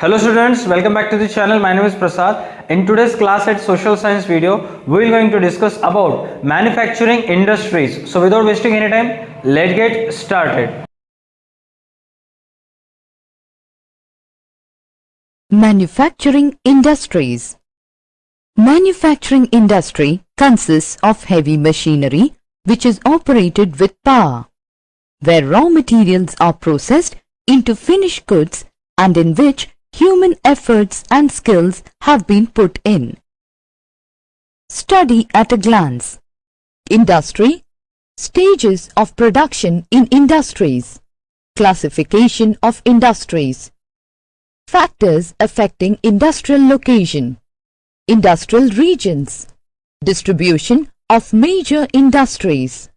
Hello students, welcome back to the channel. My name is Prasad. In today's class at social science video, we are going to discuss about manufacturing industries. So without wasting any time, let's get started. Manufacturing industries. Manufacturing industry consists of heavy machinery which is operated with power, where raw materials are processed into finished goods and in which human efforts and skills have been put in. Study at a glance. Industry. Stages of production in industries. Classification of industries. Factors affecting industrial location. Industrial regions. Distribution of major industries.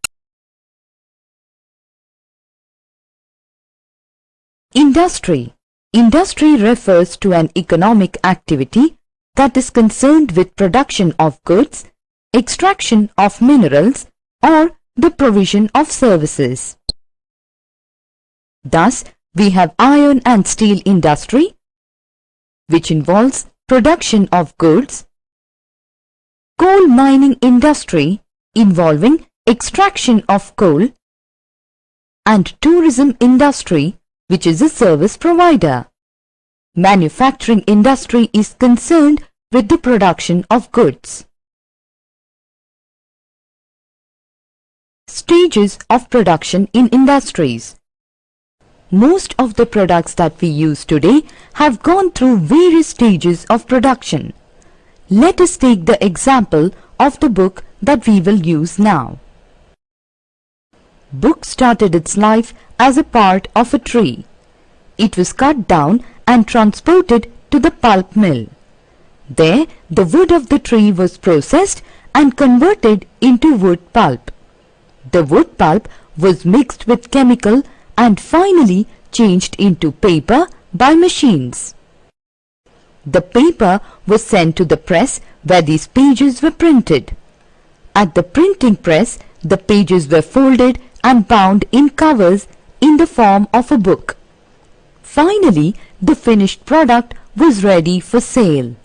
Industry. Industry refers to an economic activity that is concerned with production of goods, extraction of minerals, or the provision of services. Thus, we have iron and steel industry, which involves production of goods, coal mining industry involving extraction of coal, and tourism industry, which is a service provider. Manufacturing industry is concerned with the production of goods. Stages of production in industries. Most of the products that we use today have gone through various stages of production. Let us take the example of the book that we will use now. Book started its life as a part of a tree. It was cut down and transported to the pulp mill. There, the wood of the tree was processed and converted into wood pulp. The wood pulp was mixed with chemical and finally changed into paper by machines. The paper was sent to the press where these pages were printed. At the printing press, the pages were folded and bound in covers in the form of a book. Finally, the finished product was ready for sale.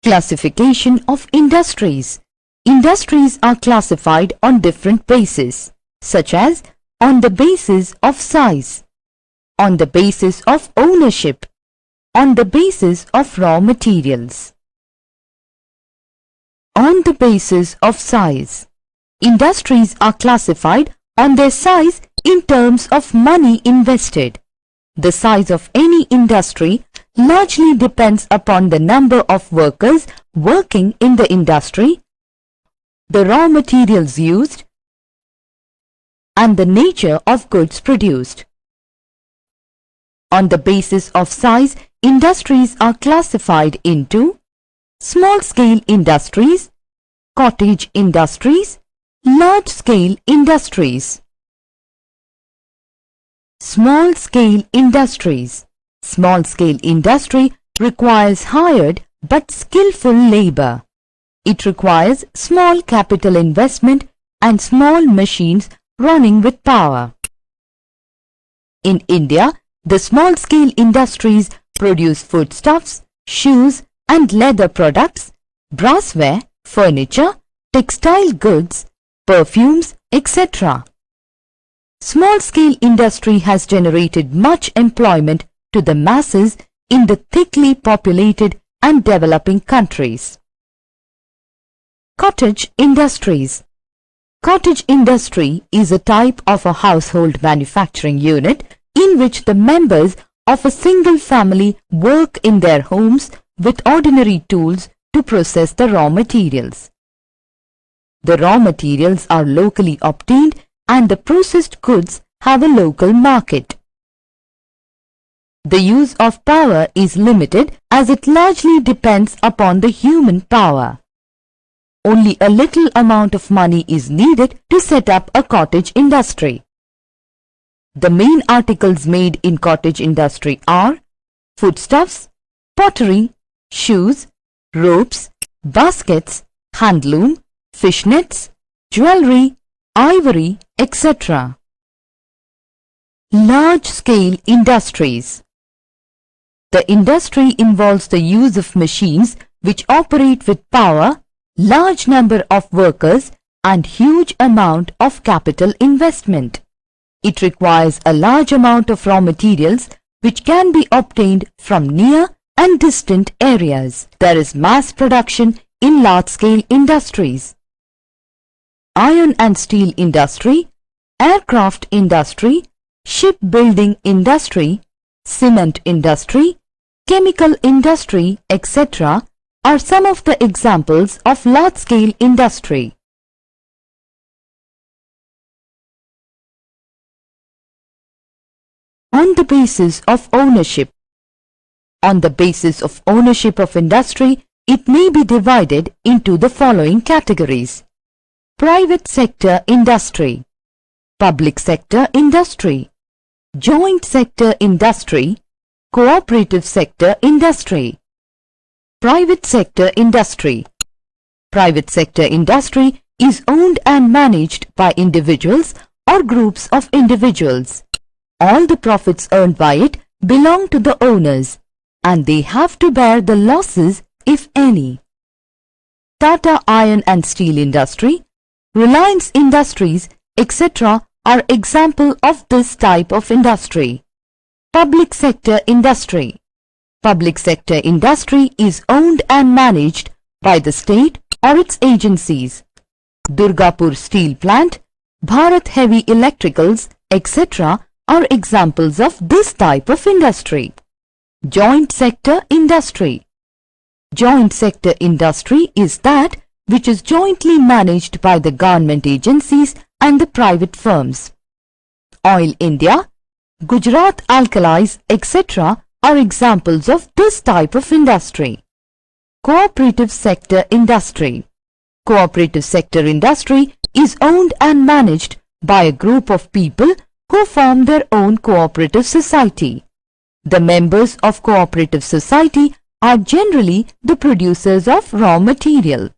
Classification of industries. Industries are classified on different bases, such as on the basis of size, on the basis of ownership, on the basis of raw materials. On the basis of size. Industries are classified on their size in terms of money invested. The size of any industry largely depends upon the number of workers working in the industry, the raw materials used, and the nature of goods produced. On the basis of size, industries are classified into small-scale industries, cottage industries, large-scale industries. Small-scale industries. Small-scale industry requires hired but skillful labor. It requires small capital investment and small machines running with power. In India, the small-scale industries produce foodstuffs, shoes and leather products, brassware, furniture, textile goods, perfumes, etc. Small-scale industry has generated much employment to the masses in the thickly populated and developing countries. Cottage industries. Cottage industry is a type of a household manufacturing unit in which the members of a single family work in their homes with ordinary tools to process the raw materials. The raw materials are locally obtained and the processed goods have a local market. The use of power is limited as it largely depends upon the human power. Only a little amount of money is needed to set up a cottage industry. The main articles made in cottage industry are foodstuffs, pottery, shoes, ropes, baskets, handloom, fishnets, jewelry, ivory, etc. Large-scale industries. The industry involves the use of machines which operate with power, large number of workers, and huge amount of capital investment. It requires a large amount of raw materials which can be obtained from near and distant areas. There is mass production in large-scale industries. Iron and steel industry, aircraft industry, shipbuilding industry, cement industry, chemical industry, etc. are some of the examples of large-scale industry. On the basis of ownership. On the basis of ownership of industry, it may be divided into the following categories. Private sector industry, public sector industry, joint sector industry, cooperative sector industry. Private sector industry. Private sector industry is owned and managed by individuals or groups of individuals. All the profits earned by it belong to the owners, and they have to bear the losses if any. Tata Iron and Steel Industry, Reliance Industries, etc. are example of this type of industry. Public sector industry. Public sector industry is owned and managed by the state or its agencies. Durgapur Steel Plant, Bharat Heavy Electricals, etc. are examples of this type of industry. Joint sector industry. Joint sector industry is that which is jointly managed by the government agencies and the private firms. Oil India, Gujarat Alkalis, etc. are examples of this type of industry. Cooperative sector industry. Cooperative sector industry is owned and managed by a group of people who form their own cooperative society. The members of cooperative society are generally the producers of raw material.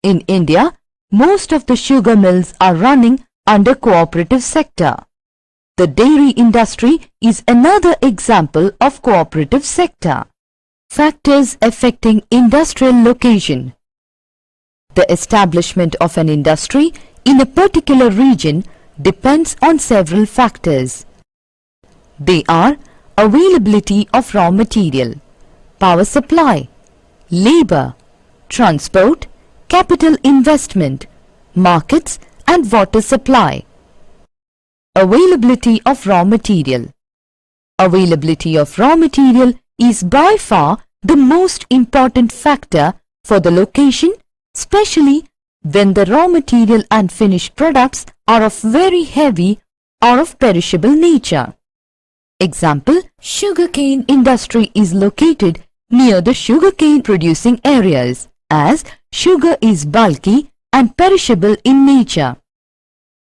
In India, most of the sugar mills are running under cooperative sector. The dairy industry is another example of cooperative sector. Factors affecting industrial location. The establishment of an industry in a particular region depends on several factors. They are availability of raw material, power supply, labor, transport, capital investment, markets and water supply. Availability of raw material. Availability of raw material is by far the most important factor for the location, especially when the raw material and finished products are of very heavy or of perishable nature. Example, sugarcane industry is located near the sugarcane producing areas, as sugar is bulky and perishable in nature.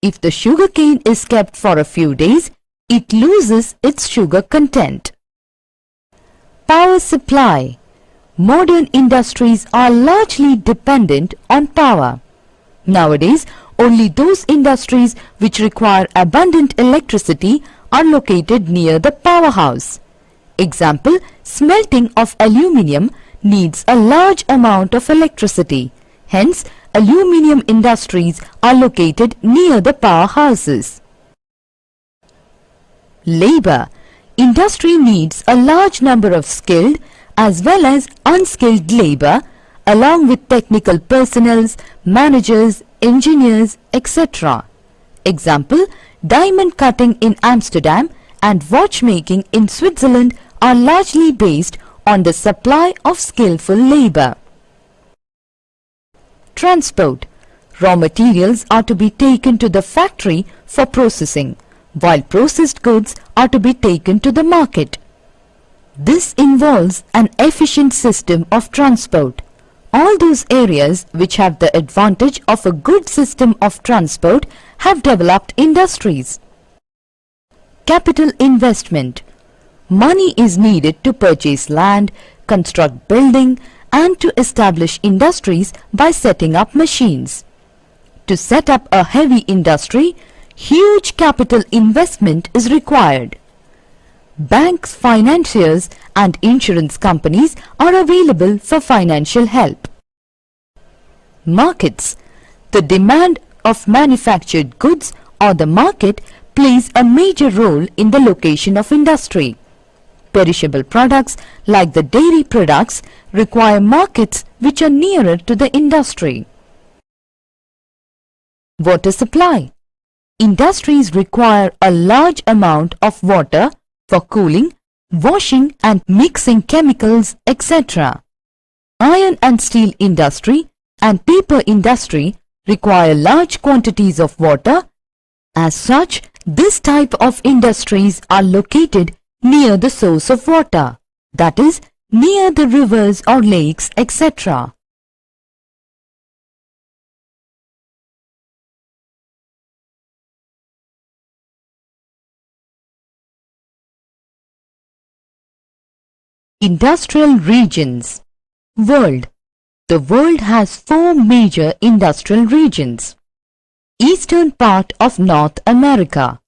If the sugarcane is kept for a few days, it loses its sugar content. Power supply. Modern industries are largely dependent on power. Nowadays, only those industries which require abundant electricity are located near the powerhouse. Example, smelting of aluminium needs a large amount of electricity. Hence, aluminium industries are located near the powerhouses. Labor. Industry needs a large number of skilled as well as unskilled labor along with technical personnel, managers, engineers, etc. Example, diamond cutting in Amsterdam and watchmaking in Switzerland are largely based on the supply of skillful labor. Transport. Raw materials are to be taken to the factory for processing, while processed goods are to be taken to the market. This involves an efficient system of transport. All those areas which have the advantage of a good system of transport have developed industries. Capital investment. Money is needed to purchase land, construct building, and to establish industries by setting up machines. To set up a heavy industry, huge capital investment is required. Banks, financiers and insurance companies are available for financial help. Markets. The demand of manufactured goods or the market plays a major role in the location of industry. Perishable products like the dairy products require markets which are nearer to the industry. Water supply. Industries require a large amount of water for cooling, washing and mixing chemicals, etc. Iron and steel industry and paper industry require large quantities of water. As such, this type of industries are located near the source of water, that is, near the rivers or lakes, etc. Industrial regions. World. The world has 4 major industrial regions. Eastern part of North America,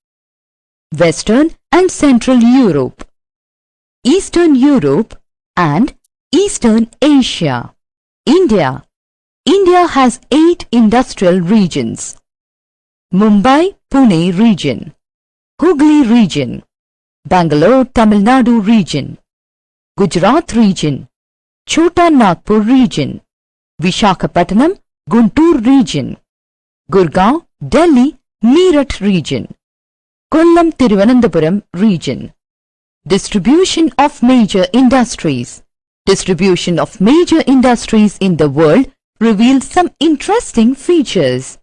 Western and Central Europe, Eastern Europe and Eastern Asia. India. India has 8 industrial regions. Mumbai-Pune region, Hooghly region, Bangalore-Tamil Nadu region, Gujarat region, Chota Nagpur region, Visakhapatnam, Guntur region, Gurgaon, Delhi, Meerut region, Kollam Thiruvananthapuram region. Distribution of major industries. Distribution of major industries in the world reveals some interesting features.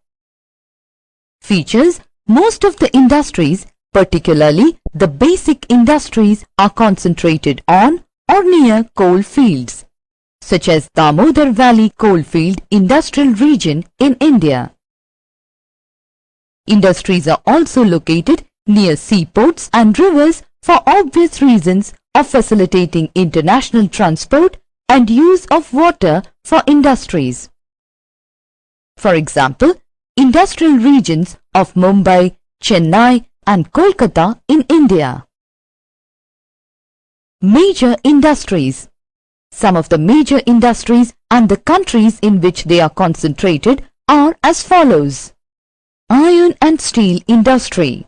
Features. Most of the industries, particularly the basic industries, are concentrated on or near coal fields, such as Damodar Valley Coalfield Industrial Region in India. Industries are also located near seaports and rivers for obvious reasons of facilitating international transport and use of water for industries. For example, industrial regions of Mumbai, Chennai and Kolkata in India. Major industries. Some of the major industries and the countries in which they are concentrated are as follows: iron and steel industry,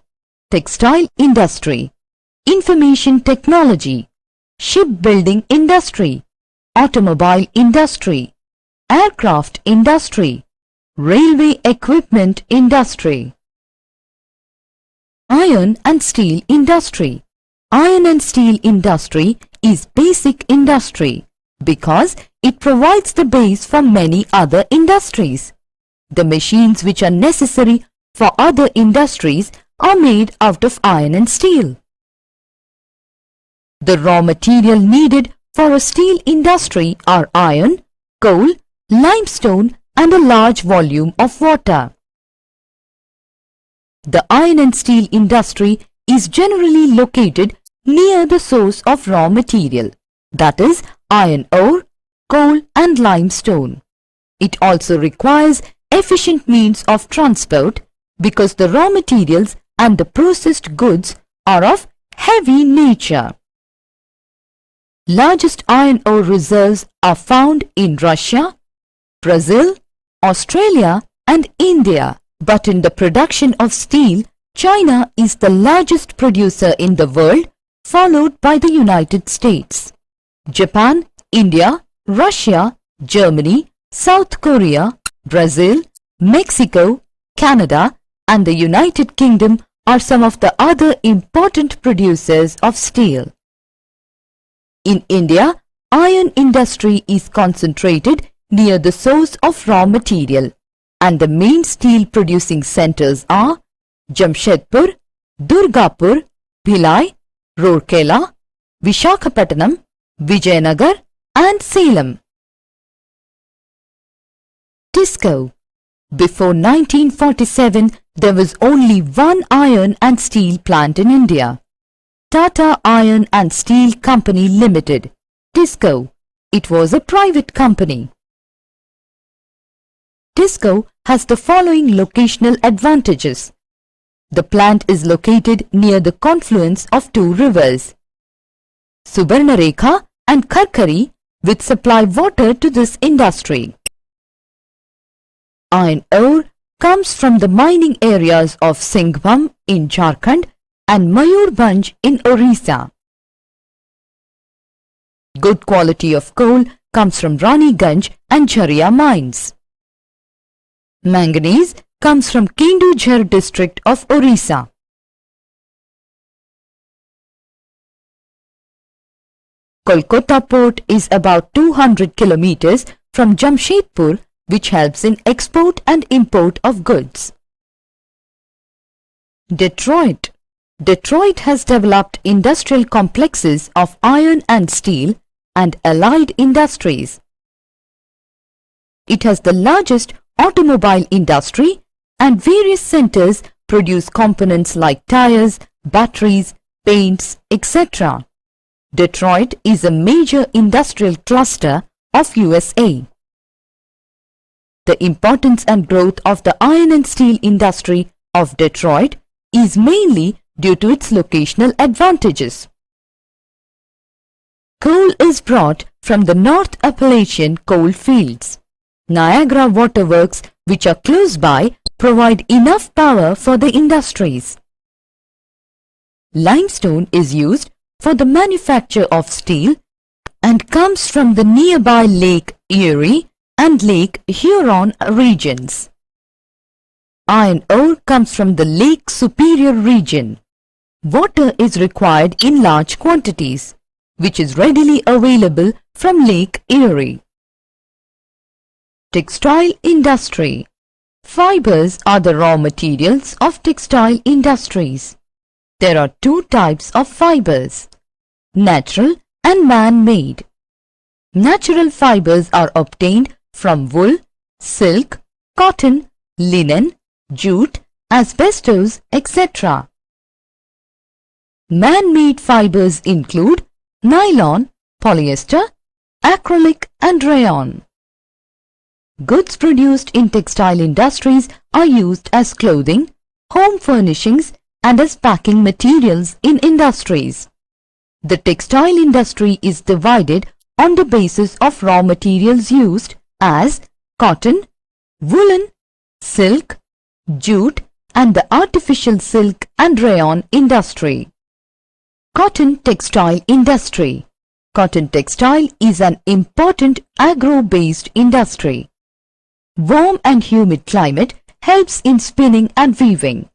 textile industry, information technology, shipbuilding industry, automobile industry, aircraft industry, railway equipment industry. Iron and steel industry. Iron and steel industry is basic industry because it provides the base for many other industries. The machines which are necessary for other industries are made out of iron and steel. The raw material needed for a steel industry are iron, coal, limestone and a large volume of water. The iron and steel industry is generally located near the source of raw material, that is, iron ore, coal and limestone. It also requires efficient means of transport because the raw materials and the processed goods are of heavy nature. Largest iron ore reserves are found in Russia, Brazil, Australia and India. But in the production of steel, China is the largest producer in the world, followed by the United States. Japan, India, Russia, Germany, South Korea, Brazil, Mexico, Canada and the United Kingdom are some of the other important producers of steel. In India, iron industry is concentrated near the source of raw material, and the main steel producing centers are Jamshedpur, Durgapur, Bhilai, Rourkela, Visakhapatnam, Vijayanagar and Salem. Tisco. Before 1947, there was only one iron and steel plant in India. Tata Iron and Steel Company Limited, Tisco. It was a private company. Tisco has the following locational advantages. The plant is located near the confluence of two rivers, Subarnarekha and Kharkhari, which supply water to this industry. Iron ore comes from the mining areas of Singhbhum in Jharkhand and Mayurbhanj in Orissa. Good quality of coal comes from Raniganj and Jharia mines. Manganese comes from Kendujhar district of Orissa. Kolkata port is about 200 kilometers from Jamshedpur, which helps in export and import of goods. Detroit. Detroit has developed industrial complexes of iron and steel and allied industries. It has the largest automobile industry, and various centers produce components like tires, batteries, paints, etc. Detroit is a major industrial cluster of USA. The importance and growth of the iron and steel industry of Detroit is mainly due to its locational advantages. Coal is brought from the North Appalachian coal fields. Niagara waterworks, which are close by, provide enough power for the industries. Limestone is used for the manufacture of steel and comes from the nearby Lake Erie and Lake Huron regions. Iron ore comes from the Lake Superior region. Water is required in large quantities, which is readily available from Lake Erie. Textile industry. Fibers are the raw materials of textile industries. There are two types of fibers, natural and man-made. Natural fibers are obtained from wool, silk, cotton, linen, jute, asbestos, etc. Man-made fibers include nylon, polyester, acrylic and rayon. Goods produced in textile industries are used as clothing, home furnishings and as packing materials in industries. The textile industry is divided on the basis of raw materials used as cotton, woolen, silk, jute and the artificial silk and rayon industry. Cotton textile industry. Cotton textile is an important agro-based industry. Warm and humid climate helps in spinning and weaving.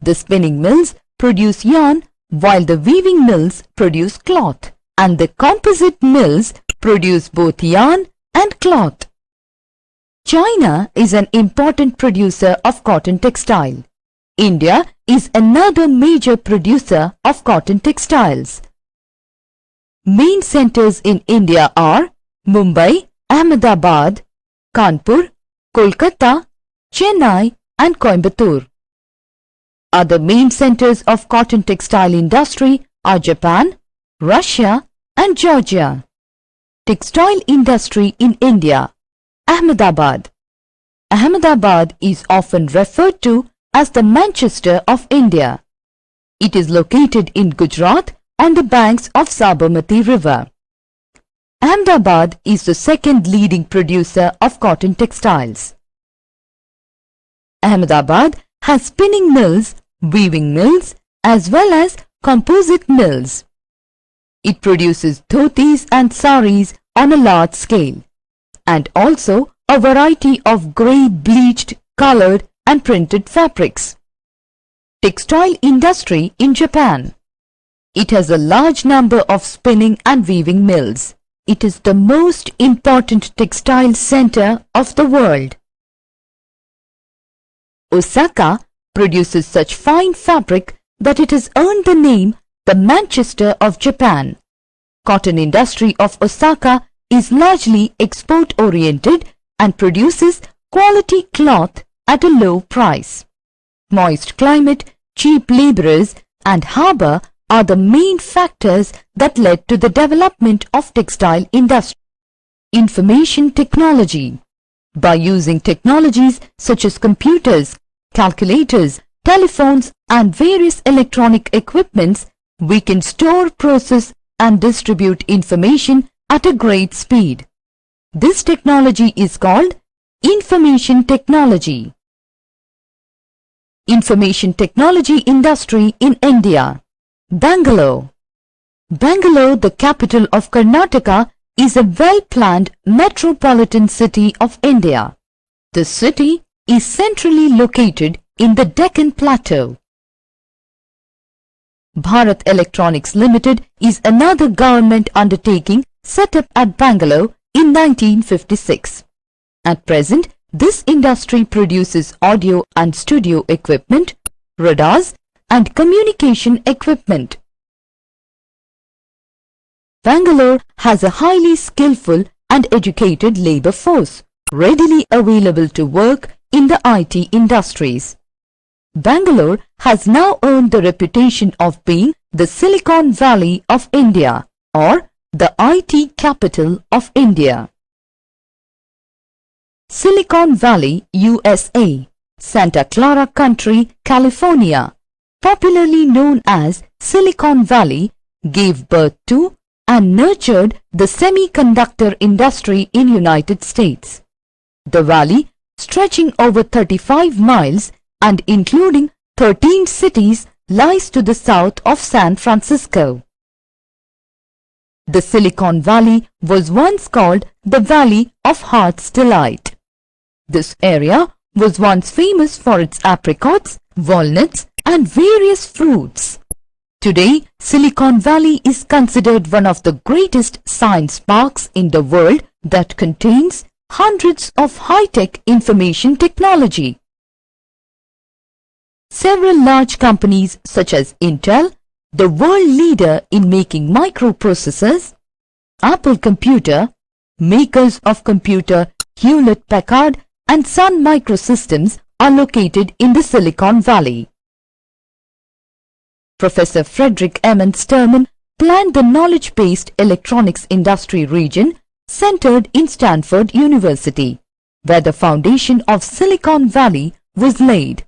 The spinning mills produce yarn while the weaving mills produce cloth, and the composite mills produce both yarn and cloth. China is an important producer of cotton textile. India is another major producer of cotton textiles. Main centers in India are Mumbai, Ahmedabad, Kanpur, Kolkata, Chennai and Coimbatore. Other main centers of cotton textile industry are Japan, Russia and Georgia. Textile industry in India. Ahmedabad. Ahmedabad is often referred to as the Manchester of India. It is located in Gujarat on the banks of Sabarmati River. Ahmedabad is the second leading producer of cotton textiles. Ahmedabad has spinning mills, weaving mills as well as composite mills. It produces dhotis and saris on a large scale and also a variety of grey bleached, coloured and printed fabrics. Textile industry in Japan. It has a large number of spinning and weaving mills. It is the most important textile center of the world. Osaka produces such fine fabric that it has earned the name the Manchester of Japan. Cotton industry of Osaka is largely export-oriented and produces quality cloth at a low price. Moist climate, cheap laborers and harbour are the main factors that led to the development of textile industry. Information technology. By using technologies such as computers, calculators, telephones and various electronic equipments, we can store, process and distribute information at a great speed. This technology is called information technology. Information technology industry in India. Bangalore. Bangalore, the capital of Karnataka, is a well-planned metropolitan city of India. The city is centrally located in the Deccan Plateau. Bharat Electronics Limited is another government undertaking set up at Bangalore in 1956. At present, this industry produces audio and studio equipment, radars, and communication equipment. Bangalore has a highly skillful and educated labor force readily available to work in the IT industries. Bangalore has now earned the reputation of being the Silicon Valley of India or the IT capital of India. Silicon Valley, USA, Santa Clara County, California, popularly known as Silicon Valley, gave birth to and nurtured the semiconductor industry in United States. The valley, stretching over 35 miles and including 13 cities, lies to the south of San Francisco. The Silicon Valley was once called the Valley of Heart's Delight. This area was once famous for its apricots, walnuts, and various fruits. Today, Silicon Valley is considered one of the greatest science parks in the world that contains hundreds of high-tech information technology. Several large companies such as Intel, the world leader in making microprocessors, Apple Computer, makers of computer Hewlett-Packard, and Sun Microsystems are located in the Silicon Valley. Professor Frederick M. Sterman planned the knowledge-based electronics industry region centered in Stanford University, where the foundation of Silicon Valley was laid.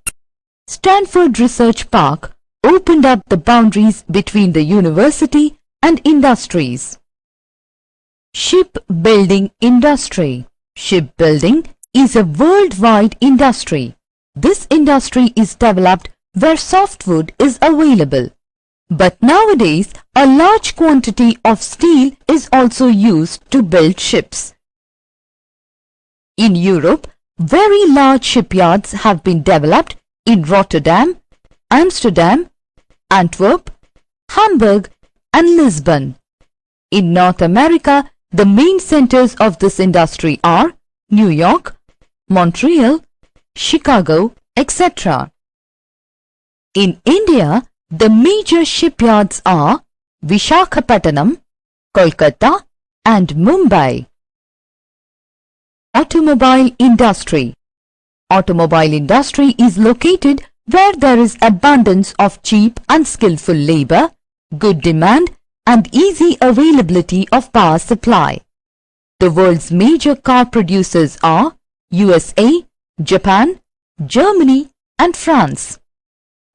Stanford Research Park opened up the boundaries between the university and industries. Shipbuilding industry. Shipbuilding is a worldwide industry. This industry is developed where softwood is available. But nowadays, a large quantity of steel is also used to build ships. In Europe, very large shipyards have been developed in Rotterdam, Amsterdam, Antwerp, Hamburg, and Lisbon. In North America, the main centers of this industry are New York, Montreal, Chicago, etc. In India, the major shipyards are Visakhapatnam, Kolkata, and Mumbai. Automobile industry. Automobile industry is located where there is abundance of cheap and skillful labor, good demand, and easy availability of power supply. The world's major car producers are USA, Japan, Germany, and France.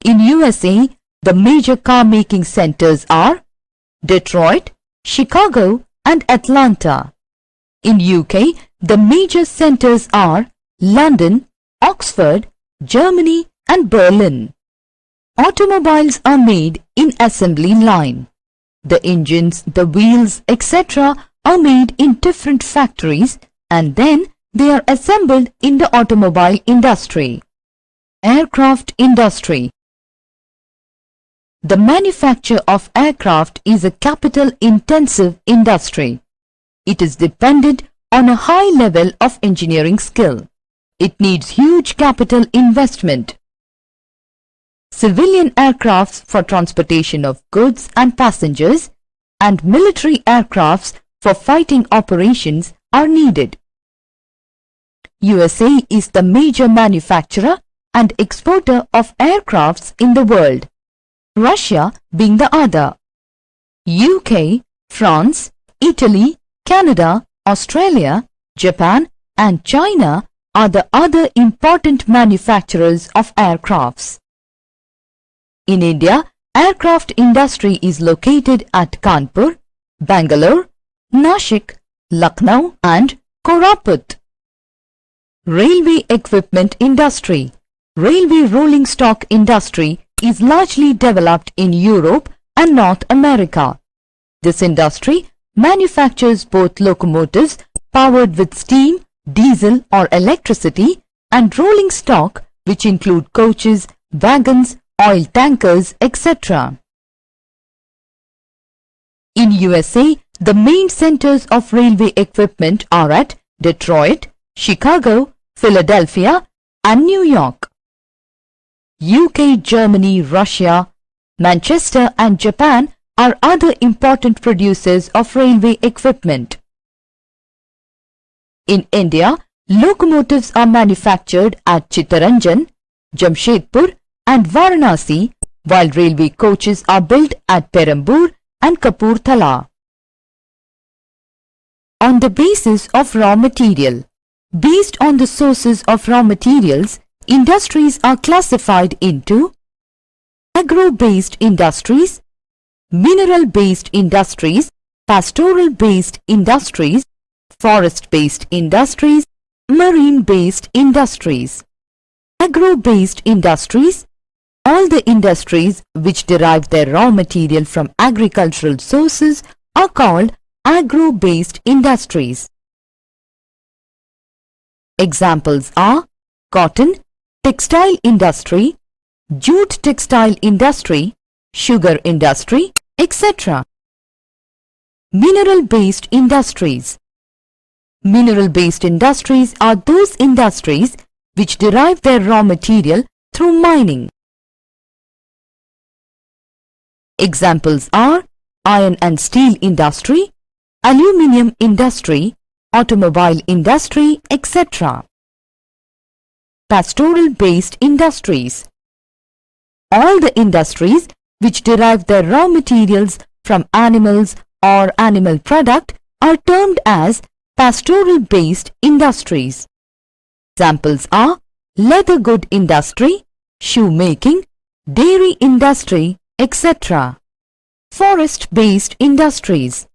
In USA, the major car making centers are Detroit, Chicago, and Atlanta. In UK, the major centers are London, Oxford, Germany, and Berlin. Automobiles are made in assembly line. The engines, the wheels, etc. are made in different factories and then they are assembled in the automobile industry. Aircraft industry. The manufacture of aircraft is a capital-intensive industry. It is dependent on a high level of engineering skill. It needs huge capital investment. Civilian aircrafts for transportation of goods and passengers and military aircrafts for fighting operations are needed. USA is the major manufacturer and exporter of aircrafts in the world, Russia being the other. UK, France, Italy, Canada, Australia, Japan and China are the other important manufacturers of aircrafts. In India, aircraft industry is located at Kanpur, Bangalore, Nashik, Lucknow and Koraput. Railway equipment industry. Railway rolling stock industry is largely developed in Europe and North America. This industry manufactures both locomotives powered with steam, diesel or electricity and rolling stock which include coaches, wagons, oil tankers, etc. In USA, the main centers of railway equipment are at Detroit, Chicago, Philadelphia and New York. UK, Germany, Russia, Manchester and Japan are other important producers of railway equipment. In India, locomotives are manufactured at Chittaranjan, Jamshedpur and Varanasi, while railway coaches are built at Perambur and Kapurthala. On the basis of raw material. Based on the sources of raw materials, industries are classified into agro-based industries, mineral-based industries, pastoral-based industries, forest-based industries, marine-based industries. Agro-based industries. All the industries which derive their raw material from agricultural sources are called agro-based industries. Examples are cotton, textile industry, jute textile industry, sugar industry, etc. Mineral-based industries. Mineral-based industries are those industries which derive their raw material through mining. Examples are iron and steel industry, aluminium industry, automobile industry, etc. Pastoral-based industries. All the industries which derive their raw materials from animals or animal product are termed as pastoral-based industries. Examples are leather good industry, shoemaking, dairy industry, etc. Forest-based industries.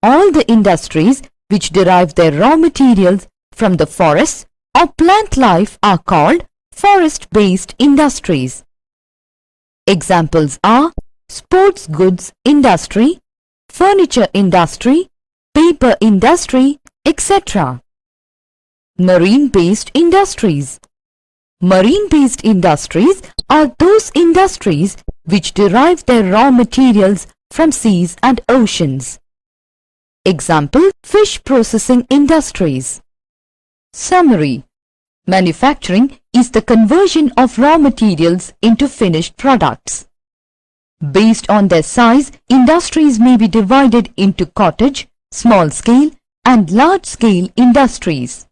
All the industries which derive their raw materials from the forests or plant life are called forest-based industries. Examples are sports goods industry, furniture industry, paper industry, etc. Marine-based industries. Marine-based industries are those industries which derive their raw materials from seas and oceans. Example, fish processing industries. Summary. Manufacturing is the conversion of raw materials into finished products. Based on their size, industries may be divided into cottage, small-scale and large-scale industries.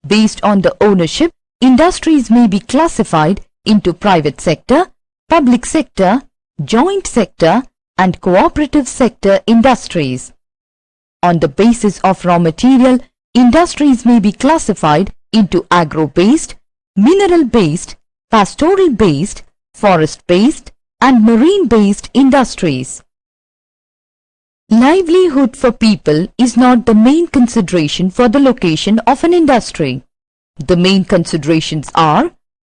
Based on the ownership, industries may be classified into private sector, public sector, joint sector and cooperative sector industries. On the basis of raw material, industries may be classified into agro-based, mineral-based, pastoral-based, forest-based and marine-based industries. Livelihood for people is not the main consideration for the location of an industry. The main considerations are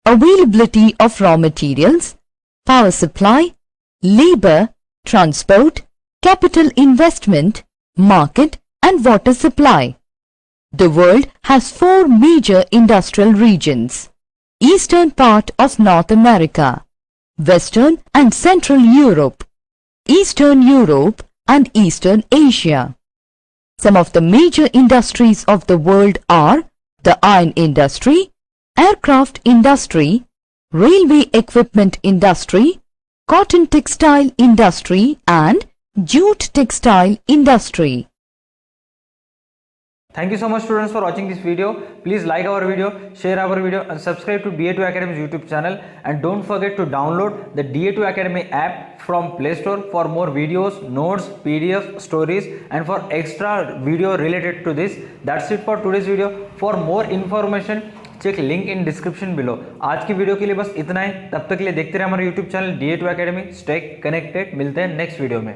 availability of raw materials, power supply, labor, transport, capital investment, market and water supply. The world has 4 major industrial regions: eastern part of North America, western and central Europe, eastern Europe and eastern Asia. Some of the major industries of the world are the iron industry, aircraft industry, railway equipment industry, cotton textile industry and jute textile industry. Thank you so much students for watching this video. Please like our video, share our video and subscribe to da2 Academy's YouTube channel, and don't forget to download the da2 Academy app from Play Store for more videos, notes, PDF, stories and for extra video related to this. That's it for today's video. For more information, check link in description below. आज की video के लिए बस इतना ही, तब तक के लिए देखते रहे हमारे YouTube channel DA2 academy. Stay connected, मिलते हैं नेक्स्ट वीडियो में।